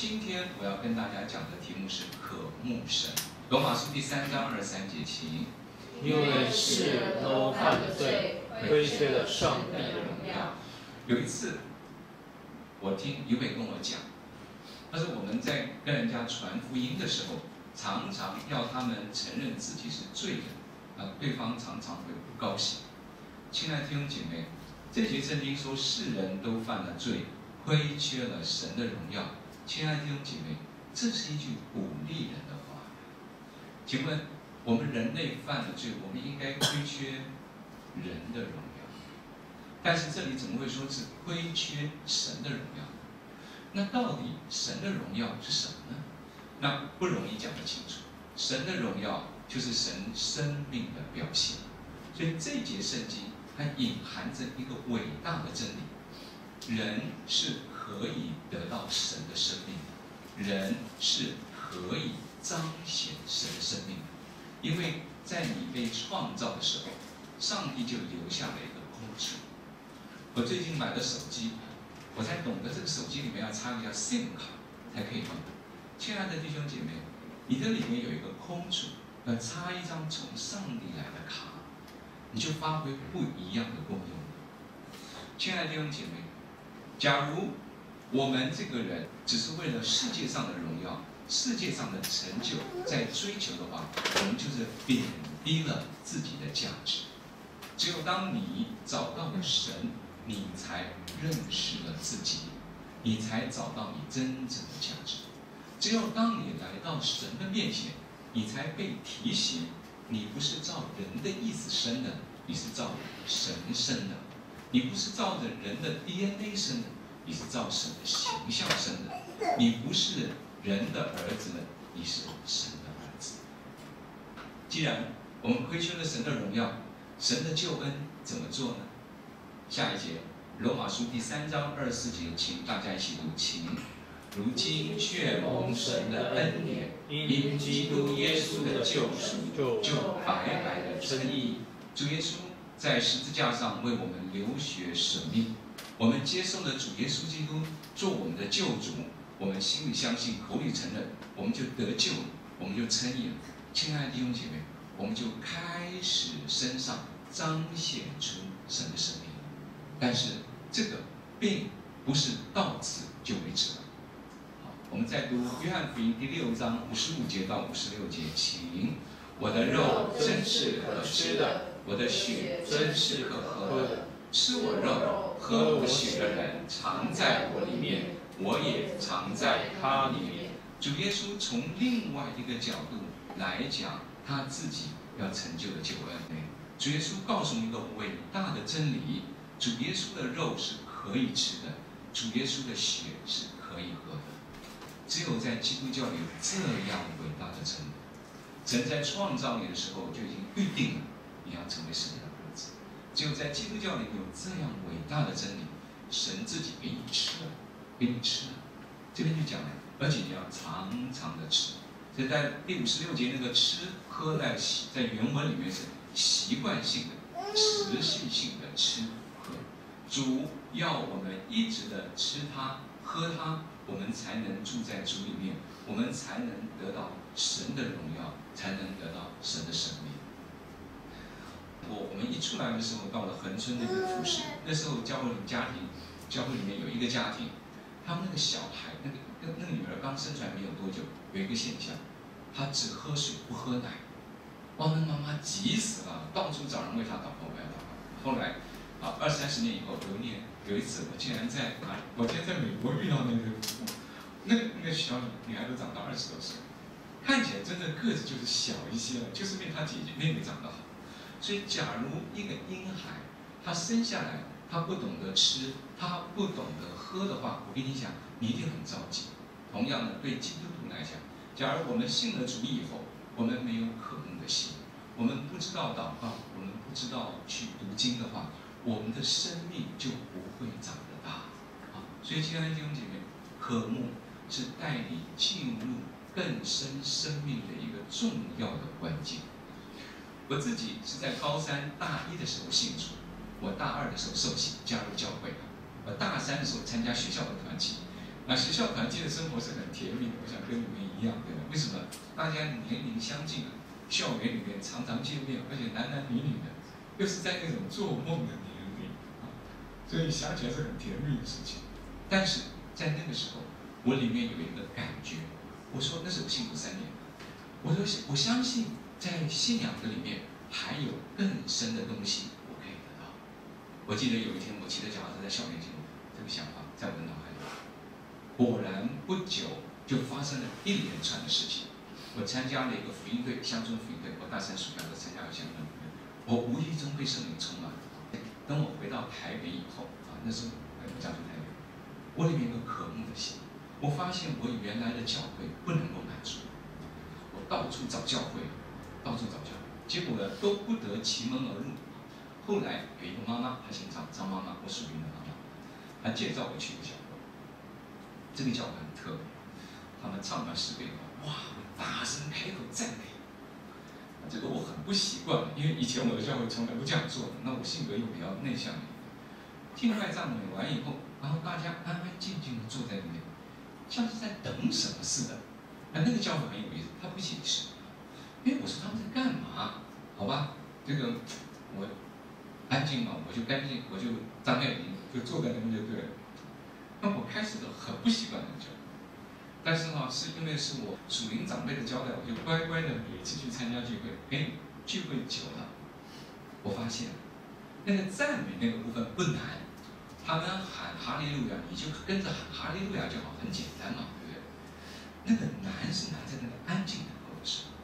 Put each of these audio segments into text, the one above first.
今天我要跟大家讲的题目是渴慕神。罗马书第3章23节，请。因为世人都犯了罪，亏缺了上帝的荣耀。有一次，我听有伟跟我讲，他说我们在跟人家传福音的时候，常常要他们承认自己是罪人，对方常常会不高兴。亲爱的弟兄姐妹，这节圣经说世人都犯了罪，亏缺了神的荣耀。亲爱的弟兄姐妹，这是一句鼓励人的话。请问，我们人类犯了罪，我们应该亏缺人的荣耀，但是这里怎么会说是亏缺神的荣耀？那到底神的荣耀是什么呢？那不容易讲得清楚。神的荣耀就是神生命的表现，所以这节圣经它隐含着一个伟大的真理：人是可以得到神的生命的，人是可以彰显神的生命的。因为在你被创造的时候，上帝就留下了一个空处。我最近买了手机，我才懂得这个手机里面要插一个 SIM 卡才可以用。亲爱的弟兄姐妹，你的里面有一个空处，要插一张从上帝来的卡，你就发挥不一样的功用。亲爱的弟兄姐妹，假如我们这个人只是为了世界上的荣耀、世界上的成就在追求的话，我们就是贬低了自己的价值。只有当你找到了神，你才认识了自己，你才找到你真正的价值。只有当你来到神的面前，你才被提醒，你不是照人的意思生的，你是照神生的；你不是照着人的 DNA 生的，你是照神的形象生的；你不是人的儿子，你是神的儿子。既然我们亏缺了神的荣耀，神的救恩怎么做呢？下一节，罗马书第3章24节，请大家一起读，请。如今却蒙神的恩典，因基督耶稣的救赎，就白白的称义。主耶稣在十字架上为我们流血舍命，我们接受了主耶稣基督做我们的救主，我们心里相信，口里承认，我们就得救了，我们就称义了。亲爱的弟兄姐妹，我们就开始身上彰显出神的生命。但是这个并不是到此就为止了。好，我们再读约翰福音第6章55节到56节，请。我的肉真是可吃的，我的血真是可喝的。吃我肉、喝我血的人，常在我里面，我也常在他里面。主耶稣从另外一个角度来讲他自己要成就的救恩。主耶稣告诉我们一个伟大的真理：主耶稣的肉是可以吃的，主耶稣的血是可以喝的。只有在基督教里有这样伟大的真理。神在创造你的时候就已经预定了你要成为神的儿子。只有在基督教里有这样伟大的真理，神自己给你吃了，给你吃了。这边就讲了，而且你要常常的吃。所以在第56节那个吃喝在原文里面是习惯性的、持续性的吃喝。主要我们一直的吃它、喝它，我们才能住在主里面，我们才能得到神的荣耀，才能得到神的生命。我们一出来的时候，到了恒春那边服侍，那时候教会里面有一个家庭，他们那个小孩，那个女儿刚生出来没有多久，有一个现象，她只喝水不喝奶。哇，那妈妈急死了，到处找人为她祷告，为她祷告。后来20-30年以后，有一次，我竟然在美国遇到那个小女孩都长到20多岁，看起来真的个子就是小一些了，就是被她姐姐妹妹长得好。所以，假如一个婴孩他生下来，他不懂得吃，他不懂得喝的话，我跟你讲，你一定很着急。同样的，对基督徒来讲，假如我们信了主以后，我们没有渴慕的心，我们不知道祷告，我们不知道去读经的话，我们的生命就不会长得大。所以，亲爱的弟兄姐妹，渴慕是带你进入更深生命的一个重要的关键。我自己是在高3大1的时候信主，我大2的时候受洗加入教会，我大3的时候参加学校的团契，学校团契的生活是很甜蜜的，我想跟你们一样，对吧？为什么？大家年龄相近啊，校园里面常常见面，而且男男女女的，又是在那种做梦的年龄啊，所以想起来是很甜蜜的事情。但是在那个时候，我里面有一个感觉，我说那是我信主3年，我说我相信在信仰的里面还有更深的东西我可以得到。我记得有一天我骑着脚踏车在校园经过，这个想法在我的脑海里，果然不久就发生了一连串的事情。我参加了一个福音队，乡村福音队，我大3暑假都参加了乡村福音队，我无意中被圣灵充满。等我回到台北以后啊，那时候我家住台北，我里面有个渴慕的心，我发现我原来的教会不能够满足，我到处找教会，到处找教会，结果呢都不得其门而入。后来有一个妈妈，她姓张，张妈妈，我属灵的妈妈，她介绍我去一个教会，这个教会很特别，他们唱完诗歌以后，哇，大声开口赞美。这个我很不习惯，因为以前我的教会从来不这样做的。那我性格又比较内向一点。敬拜赞美完以后，然后大家安安静静的坐在那边，像是在等什么似的。那个教会很有意思，他不解释。我说他们在干嘛？好吧，这个我安静嘛，我就干净，我就张开眼睛就坐在那边就对了。那我开始都很不习惯那个教会。但是呢，是因为是我属灵长辈的交代，我就乖乖的每次去参加聚会。聚会久了，我发现那个赞美那个部分不难，他们喊哈利路亚，你就跟着喊哈利路亚就好，很简单嘛，对不对？那个难是难在那个安静等候的时候。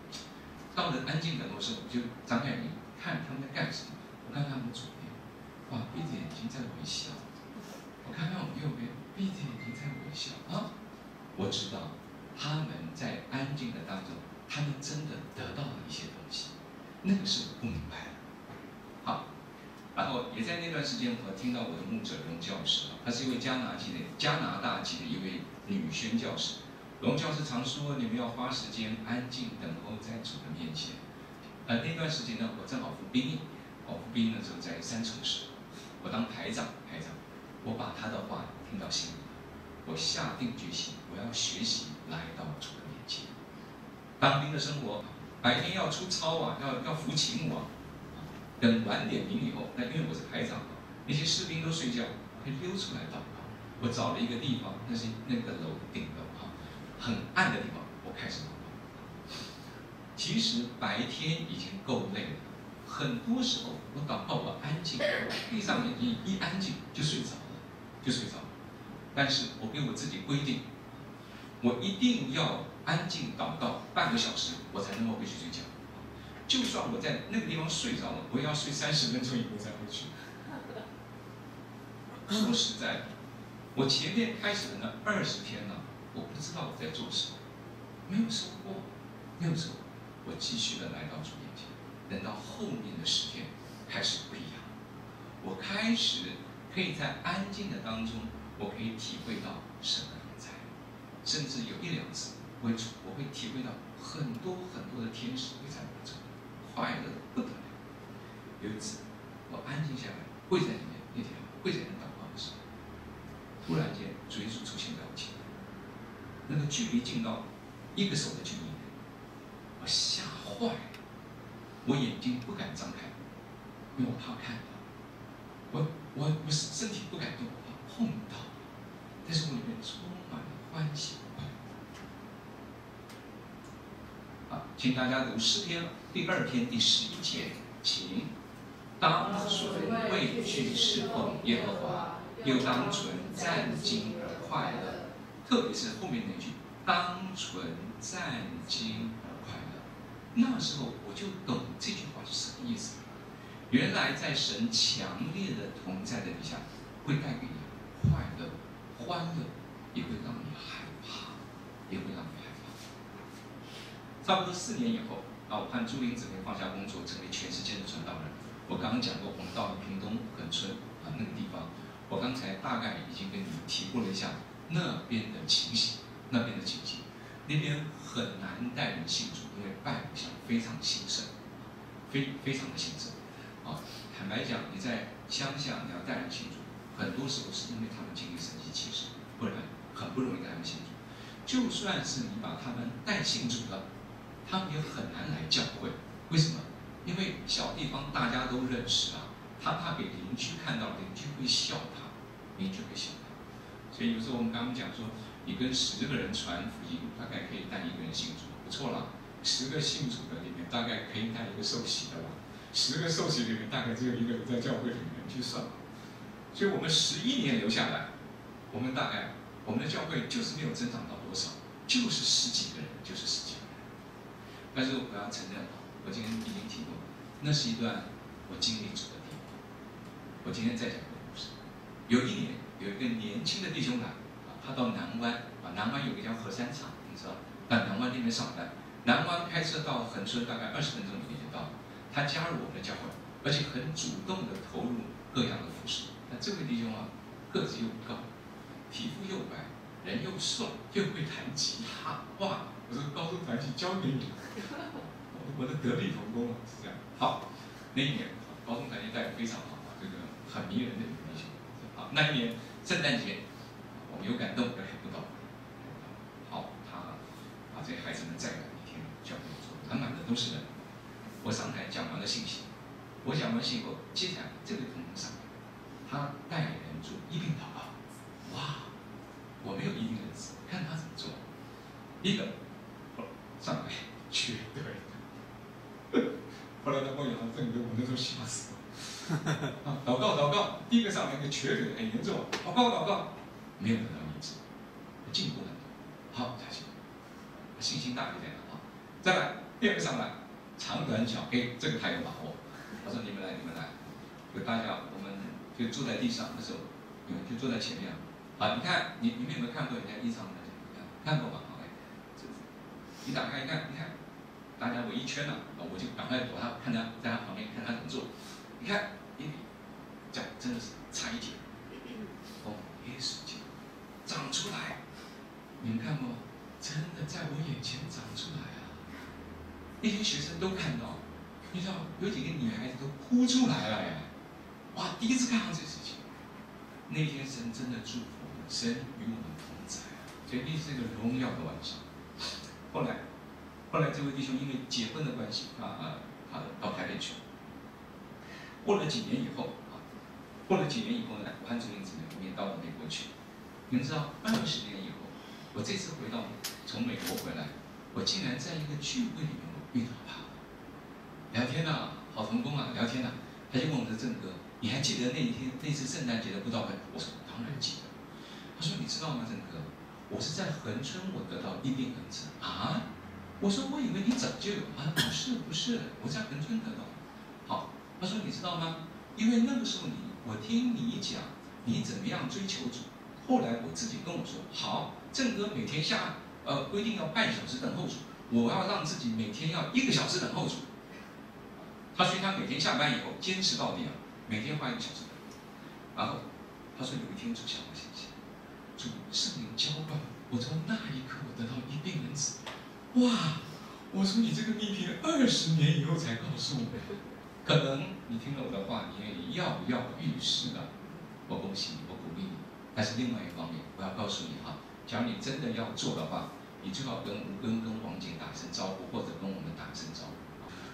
到了安静等候的时候，我就张开眼睛看他们在干什么。我看看我左边，哇，闭着眼睛在微笑；我看看我右边，闭着眼睛在微笑啊。我知道他们在安静的当中，他们真的得到了一些东西，那个是我不明白的。好，然后也在那段时间，我听到我的牧者龙教师，他是一位加拿大籍的一位女宣教师。龙教师常说，你们要花时间安静等候在主的面前。那段时间呢，我正好服兵役，我服兵役的时候在3城市，我当排长，我把他的话听到心里。我下定决心，我要学习来到主的面前。当兵的生活，白天要出操啊，要服勤务啊。等晚点名以后，那因为我是排长，那些士兵都睡觉，可以溜出来祷告。我找了一个地方，那是那个楼顶楼啊，很暗的地方，我开始祷告。其实白天已经够累了，很多时候我祷告我安静，闭上眼睛一安静就睡着了。但是我给我自己规定，我一定要安静祷告半个小时，我才能够回去睡觉。就算我在那个地方睡着了，我也要睡30分钟以后才回去。说实在的，我前面开始的那20天呢，我不知道我在做什么，没有收获。我继续的来到主面前。等到后面的10天开始不一样，我开始可以在安静的当中。我可以体会到神的同在，甚至有1、2次，我会体会到很多的天使会在我这里，快乐的不得了。有一次，我安静下来，跪在里面，那天跪在那祷告的时候，突然间主耶稣出现在我前面，那个距离近到1个手的距离，我吓坏了，我眼睛不敢张开，因为我怕看到，我身体不敢动，我怕碰到。但是我里面充满了欢喜。好，请大家读诗篇第2篇第11节，请当存畏惧侍奉耶和华，又当存战兢而快乐。特别是后面那句，当存战兢而快乐。那时候我就懂这句话是什么意思。原来在神强烈的同在的底下，会带给你快乐。欢乐也会让你害怕，差不多4年以后，我和朱玲姊妹放下工作，成为全世界的传道人。我刚刚讲过，我们到了屏东恒春那个地方，我刚才大概已经跟你们提过了一下那边的情形。那边很难带人信主，因为拜偶像非常兴盛，非常的兴盛。坦白讲，你在乡下你要带人信主。很多时候是因为他们经历神迹奇事，不然很不容易带他们信主。就算是你把他们带信主了，他们也很难来教会。为什么？因为小地方大家都认识啊，他怕给邻居看到，邻居会笑他，邻居会笑他。所以有时候我们刚刚讲说，你跟10个人传福音，大概可以带1个人信主，不错了。10个信主的里面，大概可以带1个受洗的吧。10个受洗里面，大概只有1个人在教会里面去算。所以我们11年留下来，我们大概我们的教会就是没有增长到多少，就是10几个人，就是10几个人。但是我要承认，我今天已经提过，那是一段我经历主的地方。我今天再讲个故事。有一年，有一个年轻的弟兄来，他到南湾，南湾有个叫河山场，你知道，到南湾那边上班。南湾开车到恒春大概20分钟以内就到了。他加入我们的教会，而且很主动的投入各样的服事。那这位弟兄啊，个子又高，皮肤又白，人又帅，又会弹吉他。哇！我说高中团体交给你了，我的得力童工啊，是这样。好，那一年高中团体带得非常好，这个很迷人的一个弟兄。好，那一年圣诞节，我们有感动，但还不到。好，他把这些孩子们载来一天教会做，满满的都是人。我上台讲完了信息，我讲完信后，接下来这位同工上来，他带人做一并祷告。哇，我没有一定的词，看他怎么做。一个上来绝对，后来他跟我讲这个，我那时候吓死了。祷告，第一个上来一个绝对很严重，祷告，没有得到医治，进步很多。好，下去，信心大就这样啊。再来，第2个上来。长短脚，这个还有把握。我说你们来，有大家，我们就坐在地上的时候，你们就坐在前面。好，你看，你们有没有看过人家医生的？看过吧？好，你打开一看，你看，大家围一圈了，我就赶快躲他，看他在他旁边看他怎么做。你看，脚真的是差一点，耶稣就长出来。你们看过？真的在我眼前长出来啊！那些学生都看到，你知道有几个女孩子都哭出来了呀！哇，第一次看到这事情。那天神真的祝福我们，神与我们同在啊！所以那是一个荣耀的晚上。后来这位弟兄因为结婚的关系，他到台北去了。过了几年以后呢，我和主任姊妹我们也到了美国去。你们知道，20年以后，我这次从美国回来，我竟然在一个聚会里面遇到他，聊天啊，好同工啊，聊天啊，他就问我说：“郑哥，你还记得那次圣诞节的布道会？”我说：“当然记得。”他说：“你知道吗，郑哥，我是在恒春我得到一病恩赐啊。”我说：“我以为你早就有啊。”不是，我在恒春得到。好，他说：“你知道吗？因为那个时候我听你讲你怎么样追求主，后来我自己跟我说，好，郑哥每天规定要半小时等候主。”我要让自己每天要1个小时等候主。所以他每天下班以后坚持到底啊，每天花1个小时等。然后他说有一天主向我显现，主圣灵浇灌我，从那一刻我得到一病恩赐。哇！我说你这个秘诀20年以后才告诉我，可能你听了我的话，你也跃跃欲试了。我恭喜你，我鼓励你。但是另外一方面，我要告诉你哈，假如你真的要做的话，你最好跟吴根跟王姐打声招呼，或者跟我们打声招呼。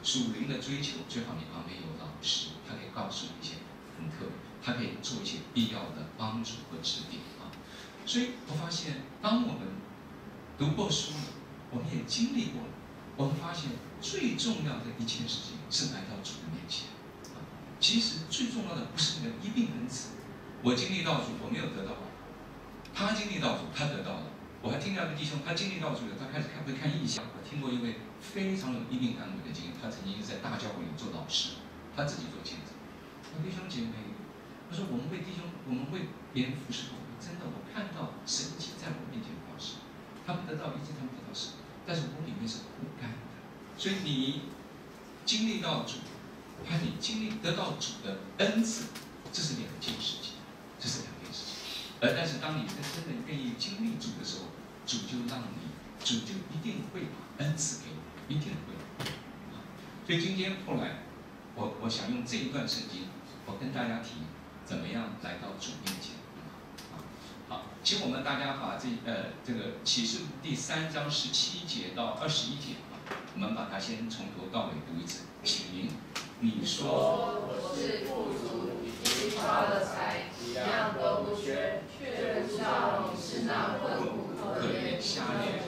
属灵的追求，最好你旁边有老师，他可以告诉你一些很特别，他可以做一些必要的帮助和指点啊。所以我发现，当我们读过书了，我们也经历过了，我们发现最重要的一件事情是来到主的面前。其实最重要的不是那个一病恩赐，我经历到主，我没有得到；他经历到主，他得到了。我还听到一个弟兄，他经历到主了，他开始会看异象。我听过一位非常有医病安危的经验，他曾经在大教会里做老师，他自己做见证。弟兄姐妹，他说我们为别人服侍，真的我看到神迹在我面前发生，他们得到医治，他们得到神，但是我里面是枯干的。所以你经历到主，和你得到主的恩赐，这是2件事情，这是2件事情。但是当你真的愿意经历主的时候，主就一定会把恩赐给你，一定会。所以今天后来，我想用这一段圣经，我跟大家提怎么样来到主面前。好。请我们大家把这个启示录第3章17节到21节我们把它先从头到尾读一次，请。你说我是富足，已经发了财，一样都不缺，却不知道你是那困苦、可怜、瞎眼、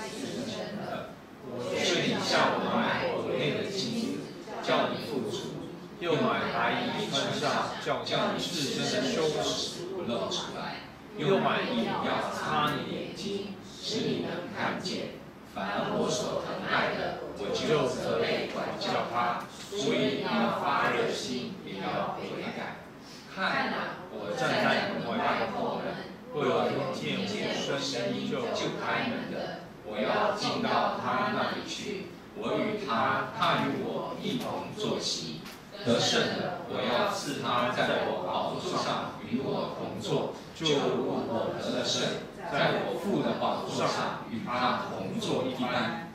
失身的。我劝你向我买我内的金子，叫你富足；又买白衣穿上，叫你赤身的羞耻不露出来；又买饮料擦你眼睛，使你能看见。凡我所疼爱的，我就责备管教他。所以你要发热心，也要悔改。看哪，我站在门外叩门，若有听见我声音就开门的，我要进到他那里去，我与他与我一同坐席。得胜的，我要赐他在我宝座上与我同坐，就如我得了胜，在我父的宝座上与他同坐一般。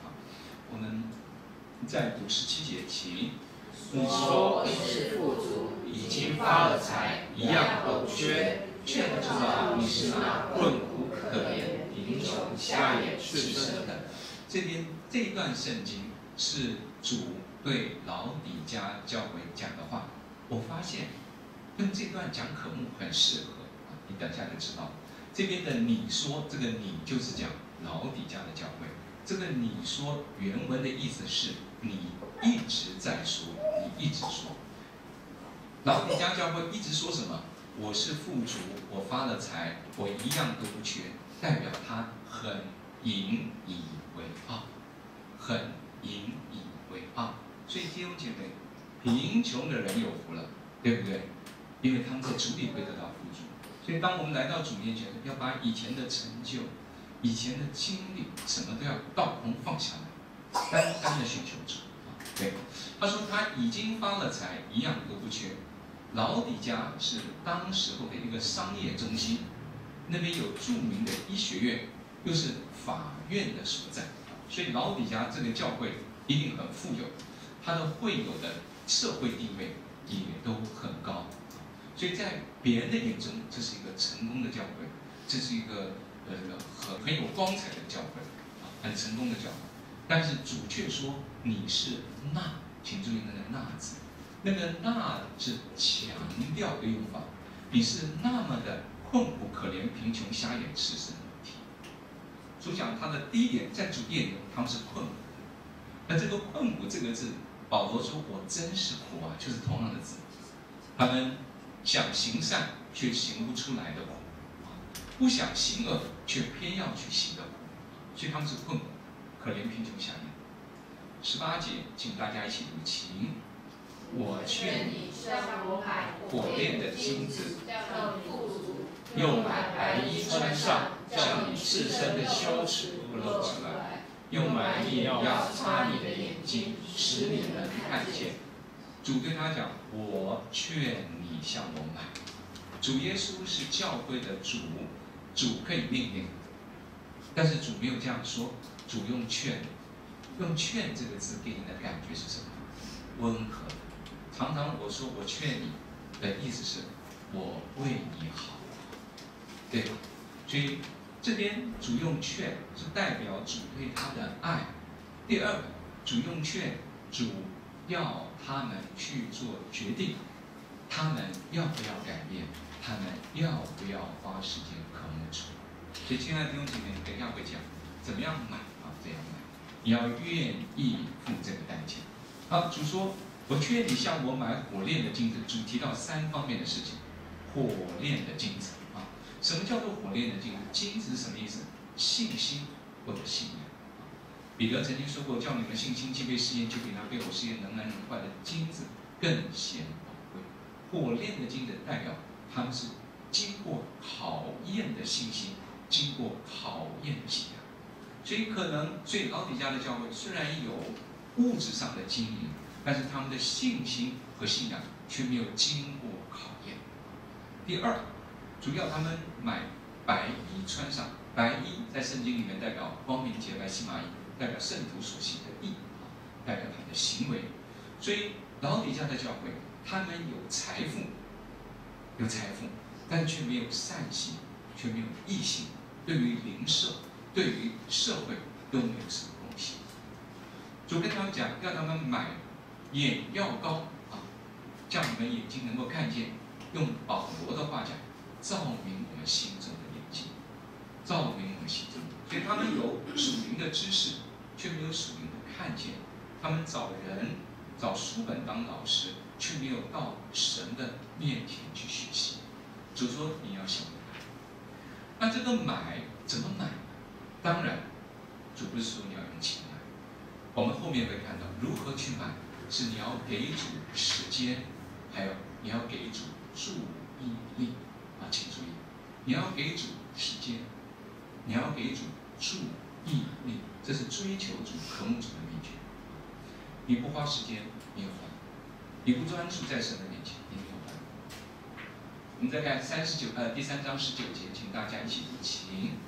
我们再读17节，请。你说你是富足，已经发了财，一样都不缺，却不知道你是那困苦、可怜、贫穷、瞎眼、赤身的。这一段圣经是主对老底嘉教会讲的话，我发现用这段讲科目很适合你等一下就知道。这边的你说，这个你就是讲老底嘉的教会。这个你说原文的意思是你一直在说，你一直说。老底嘉教会一直说什么？我是富足，我发了财，我一样都不缺，代表他很引以为傲，很引以为傲。所以弟兄姐妹，贫穷的人有福了，对不对？因为他们在主里会得到富足。所以当我们来到主面前，要把以前的成就、以前的经历，什么都要倒空放下来，单单的寻求主。对，他说他已经发了财，一样都不缺。老底嘉是当时候的一个商业中心，那边有著名的医学院，又是法院的所在，所以老底嘉这个教会一定很富有，他的会友的社会地位也都很高，所以在别人的眼中，这是一个成功的教会，这是一个很有光彩的教会，很成功的教会。但是主却说你是那，请注意那个那字，那个那是强调的用法，你是那么的困苦、可怜、贫穷、瞎眼、赤身的问题。主讲他的第一点，在主殿里他们是困苦，那这个困苦这个字，保罗说我真是苦啊，就是同样的字，他们想行善却行不出来的苦，不想行恶却偏要去行的苦，所以他们是困苦、可怜、贫穷、瞎眼。18节，请大家一起读，请。我劝你向我买火炼的金子，叫你富足；又买白衣穿上，叫你赤身的羞耻不露出来；又买饮料擦你的眼睛，使你能看见。主对他讲：我劝你向我买。主耶稣是教会的主，主可以命令，但是主没有这样说，主用劝。用劝这个字给你的感觉是什么？温和的。常常我说我劝你的意思是我为你好，对吧？所以这边主用劝是代表主对他的爱。第二个，主用劝，主要他们去做决定，他们要不要改变，他们要不要花时间渴慕主。所以亲爱的弟兄姐妹，等一下会讲怎么样买啊，这样买，你要愿意付这个代价。好，主说我劝你向我买火炼的金子，主提到3方面的事情。火炼的金子啊，什么叫做火炼的金子？金子是什么意思？信心或者信仰。彼得曾经说过，叫你们信心既被试验，就比那被火试验能坏的金子更显宝贵。火炼的金子代表他们是经过考验的信心，经过考验的信仰。所以老底嘉的教会虽然有物质上的经营，但是他们的信心和信仰却没有经过考验。第二，主要他们买白衣穿上，白衣在圣经里面代表光明洁白细麻衣，代表圣徒所行的义，代表他们的行为。所以老底嘉的教会，他们有财富，但却没有善心，却没有异性，对于邻舍、对于社会都没有什么贡献。主跟他们讲，要他们买眼药膏啊，叫你们眼睛能够看见。用保罗的话讲，照明我们心中的眼睛，照明我们心中。所以他们有属灵的知识，却没有属灵的看见。他们找人、找书本当老师，却没有到神的面前去学习。主说你要晓得。那这个买怎么买？当然，主不是说你要用钱买。我们后面会看到如何去买，是你要给主时间，还有你要给主注意力啊，请注意，你要给主时间，你要给主注意力，这是追求主、渴慕主的秘诀。你不花时间，你有烦；你不专注在神的面前，你没有烦。我们再看第3章19节，请大家一起读，请。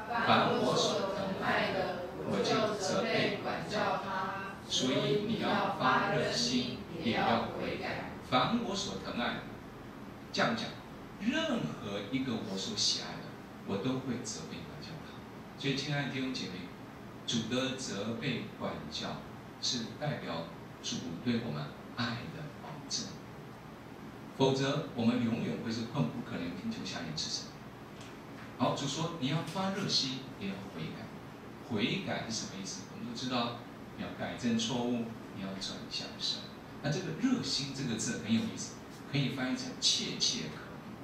凡我所疼爱的，我就责备管教他，所以你要发热心，也要悔改。凡我所疼爱的，这样讲，任何一个我所喜爱的，我都会责备管教他。所以，亲爱的弟兄姐妹，主的责备管教是代表主对我们爱的保证，否则我们永远会是困苦可怜、贫穷下咽之身。好，主说你要发热心，也要悔改。悔改是什么意思？我们都知道，你要改正错误，你要转向神。那这个热心这个字很有意思，可以翻译成切切渴慕。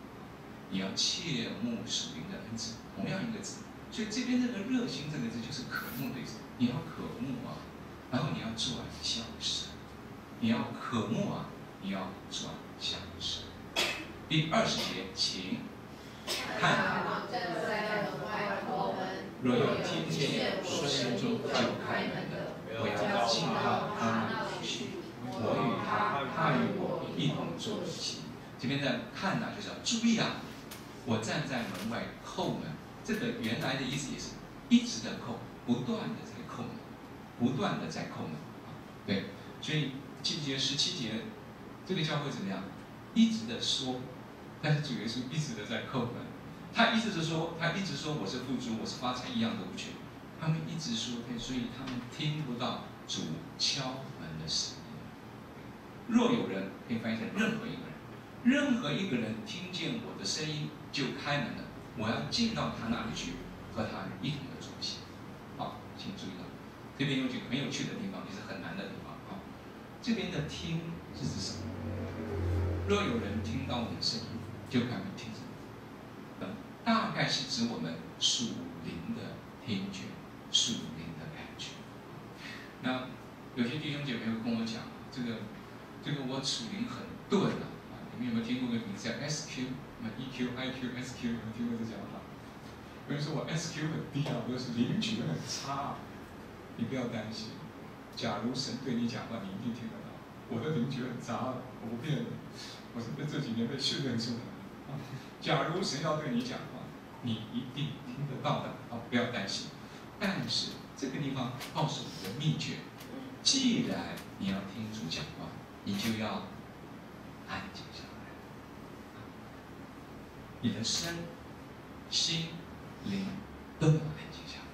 你要切慕属灵的恩赐，同样一个字。所以这边这个热心这个字就是渴慕的意思。你要渴慕啊，然后你要转向神。你要渴慕啊，你要转向神。第20节，请看。若有听见我声音就开门的，我要进到他那里去，我与他与我一同坐席。这边的看就是要注意啊，我站在门外叩门。这个原来的意思也是一直的叩，不断的在叩门，不断的在叩门。对，所以17节，这个教会怎么样？一直的说，但是主耶稣一直的在叩门。他一直说我是富足，我是发财，一样都不缺。他们一直说，所以他们听不到主敲门的声音。若有人，可以翻译成任何一个人，任何一个人听见我的声音就开门了，我要进到他那里去，和他一同的坐席。好，请注意到，这边有几个很有趣的地方，也是很难的地方啊。这边的听是指什么？若有人听到我的声音，就开门，听什么？大概是指我们属灵的听觉、属灵的感觉。那有些弟兄姐妹会跟我讲，这个我属灵很钝啊。你们有没有听过个名字叫 SQ？ EQ、IQ、SQ， 有没有听过这讲法？有人说我 SQ 很低啊，或者是灵觉很差。你不要担心，假如神对你讲话，你一定听得到。我的灵觉很差，我不骗你，我是这几年被训练出来的。假如神要对你讲话，你一定听得到的啊！不要担心。但是这个地方告诉你的秘诀：既然你要听主讲话，你就要安静下来。你的身、心、灵都要安静下来，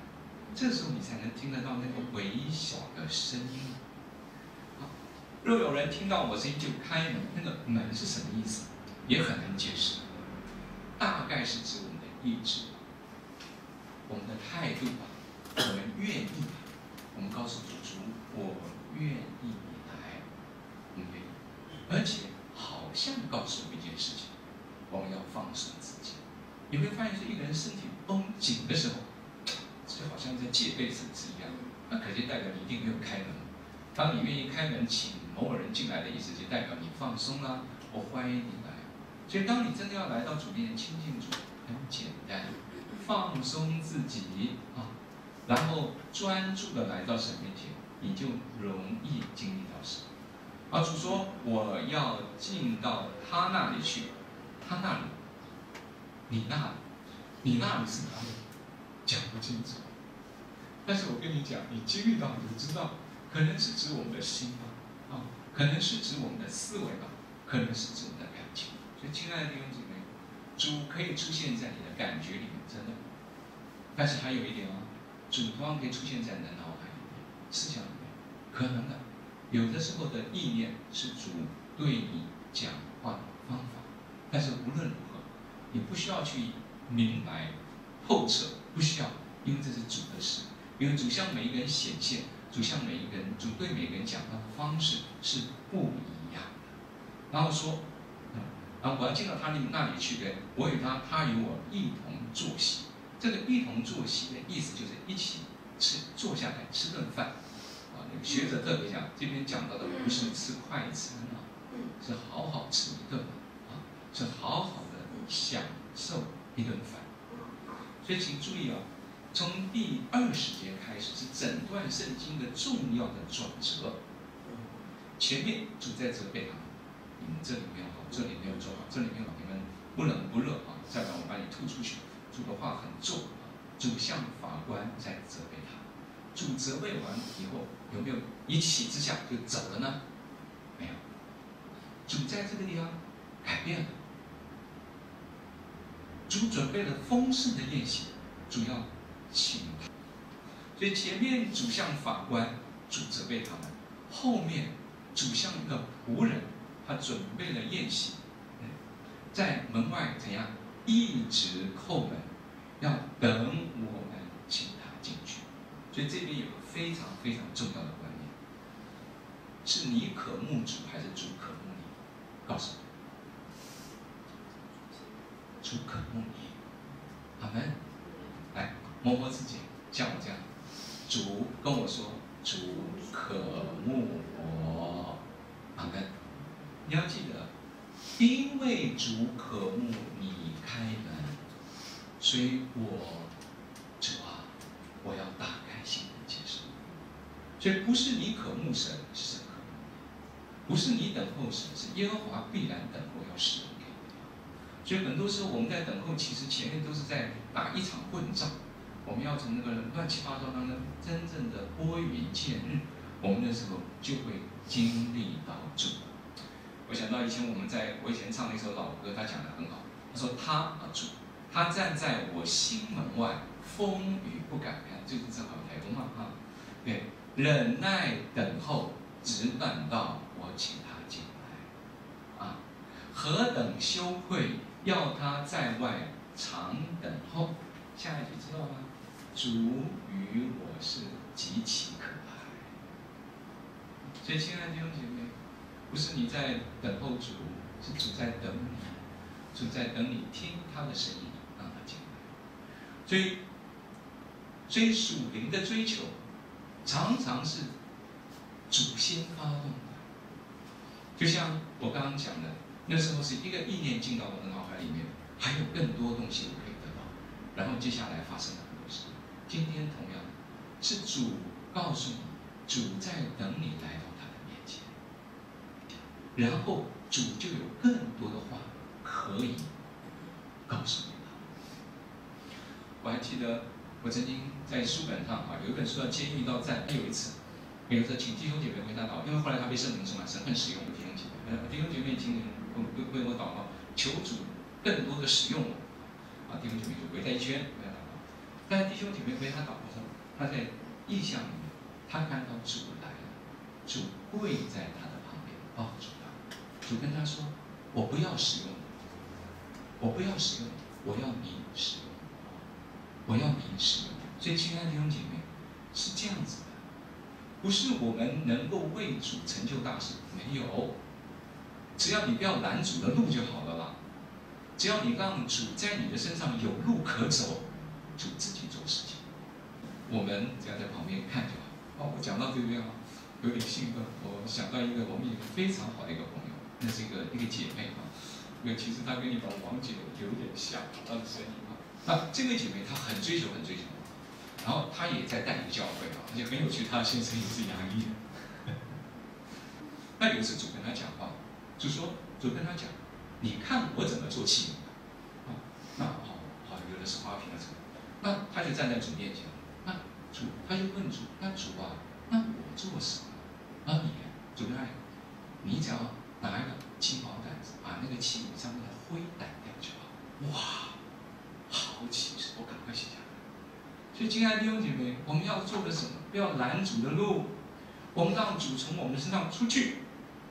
这时候你才能听得到那个微小的声音。好，若有人听到我声音就开门，那个门是什么意思？也很难解释。大概是指我们的意志，我们的态度吧，我们愿意吧，我们告诉主，我愿意你来，我们愿意，而且好像告诉我们一件事情，我们要放松自己。你会发现，是一个人身体绷紧的时候，就好像在戒备自己一样，那可见代表你一定没有开门。当你愿意开门请某某人进来的意思，就代表你放松啦，我欢迎你来。所以，当你真的要来到主面前亲近主，很简单，放松自己啊，然后专注的来到神面前，你就容易经历到神。而主说：“我要进到他那里去，他那里，你那里是哪里？讲不清楚。但是我跟你讲，你经历到你就知道，可能是指我们的心吧，可能是指我们的思维吧，可能是指我们的感情。”所以，亲爱的弟兄姐妹，主可以出现在你的感觉里面，真的。但是还有一点哦，主同样可以出现在你的脑海里面、思想里面，可能的。有的时候的意念是主对你讲话的方法，但是无论如何，你不需要去明白透彻，不需要，因为这是主的事。因为主向每一个人显现，主向每一个人，主对每一个人讲话的方式是不一样的。然后说，我要进到他那里去，我与他与我一同坐席。这个一同坐席的意思就是一起坐下来吃顿饭。那个学者特别讲，这边讲到的不是吃快餐啊，是好好吃一顿啊，是好好的享受一顿饭。所以请注意啊，从第20节开始是整段圣经的重要的转折。前面主在责备他们，你们这里没有好，这里没有做好，这里没有好，你们不冷不热啊，再不然我把你吐出去。主的话很重啊，主向法官在责备他。主责备完以后，有没有一气之下就走了呢？没有。主在这个地方改变了。主准备了丰盛的宴席，主要请他。所以前面主向法官，主责备他们；后面主向一个仆人，他准备了宴席，在门外怎样一直叩门，要等我们请他进去。所以这边有个非常非常重要的观念：是你渴慕主，还是主渴慕你？告诉我，主渴慕你。阿门。来摸摸自己，像我这样，主跟我说，主渴慕我。阿门。你要记得，因为主渴慕你开门，所以主啊，我要打开心门接受。所以不是你渴慕神，是神渴慕你；不是你等候神，是耶和华必然等候要使人给你。所以很多时候我们在等候，其实前面都是在打一场混战。我们要从那个乱七八糟当中真正的拨云见日，我们那时候就会经历到主。我想到以前我以前唱了一首老歌，他讲得很好。他说主，他站在我心门外，风雨不敢看。最近正好台风嘛对，忍耐等候，直等到我请他进来。何等羞愧，要他在外常等候。下一句知道吗？主与我是极其可爱。所以亲爱的弟兄姐妹，不是你在等候主，是主在等你，主在等你听他的声音，让他进来。所以追属灵的追求，常常是主先发动的。就像我刚刚讲的，那时候是一个意念进到我的脑海里面，还有更多东西我可以得到，然后接下来发生了很多事。今天同样是主告诉你，主在等你来到他的面前，然后主就有更多的话可以告诉你了。我还记得我曾经在书本上有一本书叫《监狱到站》，有一次请弟兄姐妹为他祷告，因为后来他被圣灵充满，神很使用弟兄姐妹，弟兄姐妹请为我祷告，求主更多的使用我。弟兄姐妹就围在一圈为他祷告。但是弟兄姐妹为他祷告的时候，他在意象里面，他看到主来了，主跪在他的旁边抱住他，主跟他说：“我不要使用你，我不要使用你，我要你使用我，我要你使用我。”所以，亲爱的弟兄姐妹，是这样子的，不是我们能够为主成就大事，没有，只要你不要拦主的路就好了啦。只要你让主在你的身上有路可走，主自己做事情，我们只要在旁边看就好。我讲到这边有点兴奋，我想到一个我们一个非常好的一个朋友，那是一个姐妹其实她跟你王姐有点像，她的声音那这位姐妹她很追求，然后她也在带领教会而且很有趣，她的先生也是牙医的。那有一次主跟她讲话，主跟她讲，你看我怎么做器皿的。那好，有的是花瓶的车。那他就站在主面前，那主他就问主，那主啊，那我做什么？主跟他讲，你只要拿一个鸡毛掸子，把那个器皿上面的灰掸掉就好。哇，好启示，我赶快写下来。所以，亲爱的弟兄姐妹，我们要做的什么？不要拦主的路，我们让主从我们身上出去，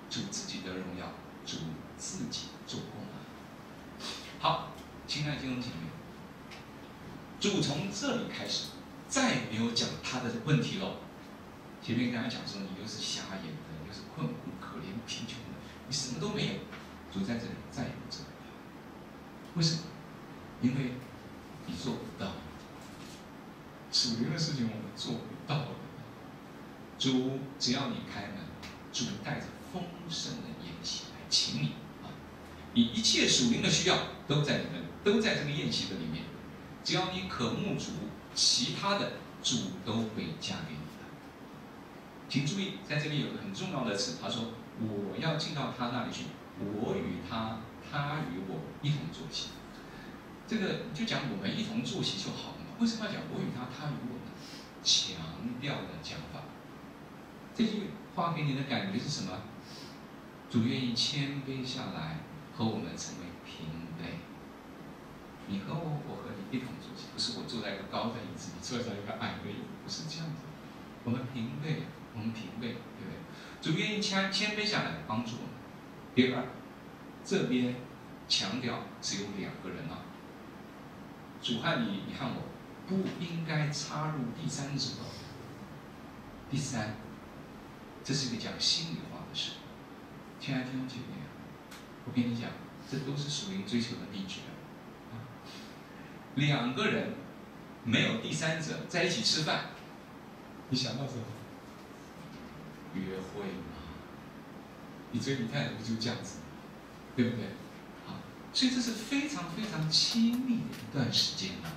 主自己的荣耀，主自己做工。好，亲爱的弟兄姐妹，主从这里开始，再也没有讲他的问题了。前面跟他讲说，你又是瞎眼的，又是困苦、可怜、贫穷的，你什么都没有。主在这里再也不这样。为什么？因为你做不到。属灵的事情我们做不到的。主只要你开门，主带着丰盛的宴席来请你啊！你一切属灵的需要都在这个宴席的里面。只要你渴慕主，其他的主都会加给你的。请注意，在这里有个很重要的词，他说：“我要进到他那里去，我与他，他与我一同坐席。”这个就讲我们一同坐席就好了嘛？为什么要讲我与他，他与我呢？强调的讲法。这句话给你的感觉是什么？主愿意谦卑下来，和我们成为平辈。你和我，我和你一同坐席，不是我坐在一个高的椅子，你坐在一个矮的椅子，不是这样子。我们平辈，对不对？主愿意谦卑下来帮助我们。第二，这边强调只有两个人啊。主和你，你和我，不应该插入第三者。第三，这是一个讲心里话的事。亲爱的弟兄姐妹，我跟你讲，这都是属灵追求的秘诀。两个人没有第三者在一起吃饭，你想到什么？约会嘛。你追你太太不就这样子，对不对？好，所以这是非常非常亲密的一段时间啊。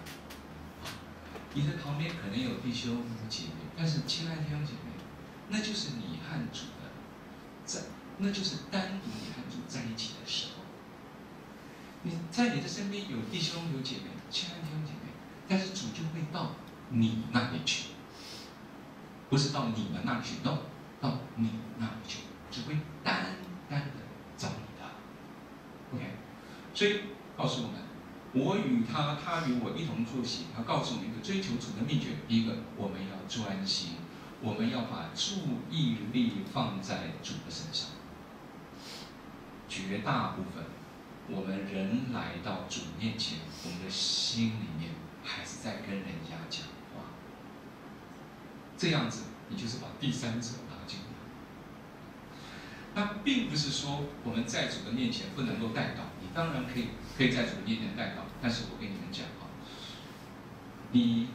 你的旁边可能有弟兄姐妹，但是亲爱的弟兄姐妹，那就是你和主的，那就是单独你和主在一起的时候。你在你的身边有弟兄有姐妹，亲爱的弟兄姐妹，但是主就会到你那里去，不是到你们那里去 ，no， 到你那里去，只会单单的找你的。OK， 所以告诉我们，我与他，他与我一同坐席。他告诉我们一个追求主的秘诀：第一个，我们要专心，我们要把注意力放在主的身上。绝大部分。我们人来到主面前，我们的心里面还是在跟人家讲话。这样子，你就是把第三者拿进来。那并不是说我们在主的面前不能够带祷，你当然可以在主的面前带祷，但是我跟你们讲啊，你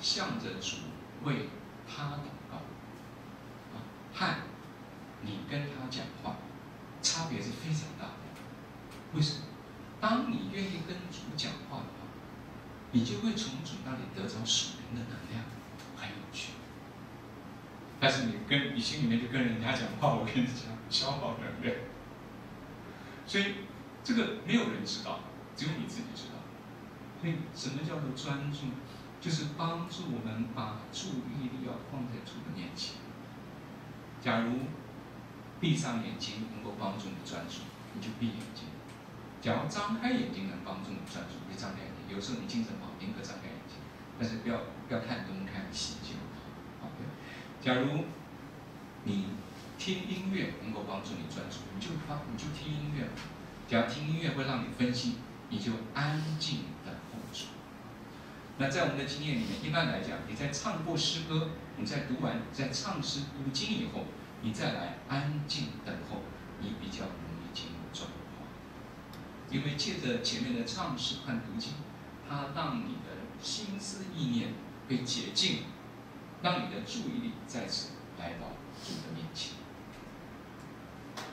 向着主为他祷告，和你跟他讲话，差别是非常大的。为什么？当你愿意跟主讲话的话，你就会从主那里得着属灵的能量，很有趣。但是你心里面就跟人家讲话，我跟你讲，消耗能量。所以这个没有人知道，只有你自己知道。所以什么叫做专注？就是帮助我们把注意力要放在主的面前。假如闭上眼睛能够帮助你专注，你就闭眼睛。假如张开眼睛能帮助你专注，你张开眼睛。有时候你精神不好，宁可张开眼睛，但是不要看东看西就好。假如你听音乐能够帮助你专注，你就听音乐。假如听音乐会让你分心，你就安静等候主。那在我们的经验里面，一般来讲，你在唱过诗歌，你在唱诗读经以后，你再来安静等候，你比较容易进入状况。因为借着前面的唱诗和读经，它让你的心思意念被洁净，让你的注意力再次来到主的面前。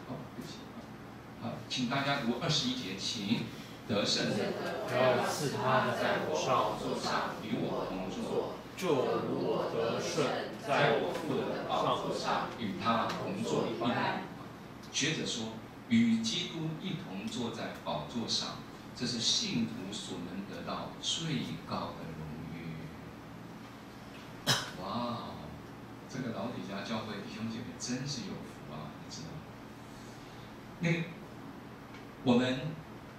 好，对不起。好，请大家读21节，请得胜的要赐他在我宝座上与我同坐，就如我得胜在我父的宝座上与他同坐一般。学者说，与基督一同坐在宝座上，这是信徒所能得到最高的荣誉。哇，这个老底嘉教会弟兄姐妹真是有福啊！你知道吗？我们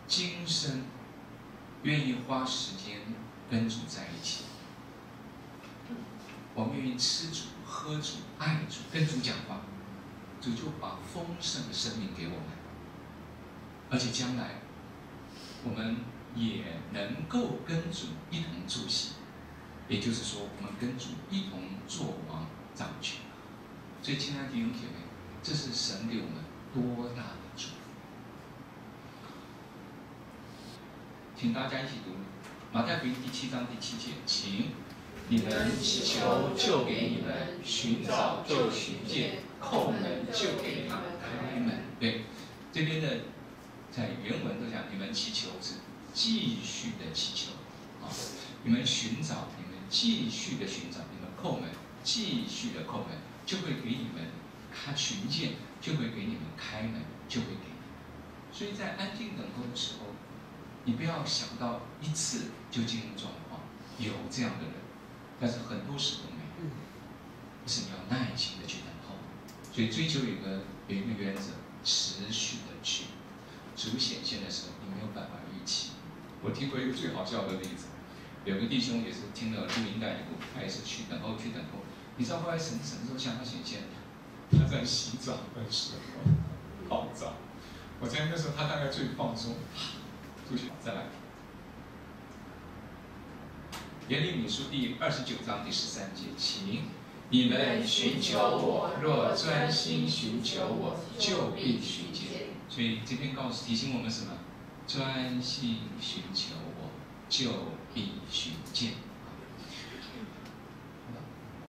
今生愿意花时间跟主在一起，我们愿意吃主、喝主、爱主，跟主讲话，主就把丰盛的生命给我们，而且将来我们也能够跟主一同坐席，也就是说，我们跟主一同做王掌权。所以，亲爱的弟兄姐妹，这是神给我们多大的祝福！请大家一起读马太福音第7章第7节，请你们祈求，就给你们；寻找，就寻见；叩门，就给他们开门。对，这边的在原文都讲，你们祈求是继续的祈求啊，你们寻找，你们继续的寻找，你们叩门，继续的叩门。就会给你们寻见，就会给你们开门，就会给你们。所以在安静等候的时候，你不要想到一次就进入状况，有这样的人，但是很多时候没有。是你要耐心的去等候。所以追求有一个原则，持续的去。主显现的时候，你没有办法预期。我听过一个最好笑的例子，有个弟兄也是听了录音带以后，他也是去等候。你知道后来神说向他显现，他在洗澡的时候泡澡。我猜那时候他大概最放松，出去再来。耶利米书第29章第13节，请你们寻求我，若专心寻求我，就必寻见。所以这边提醒我们什么？专心寻求我，就必寻见。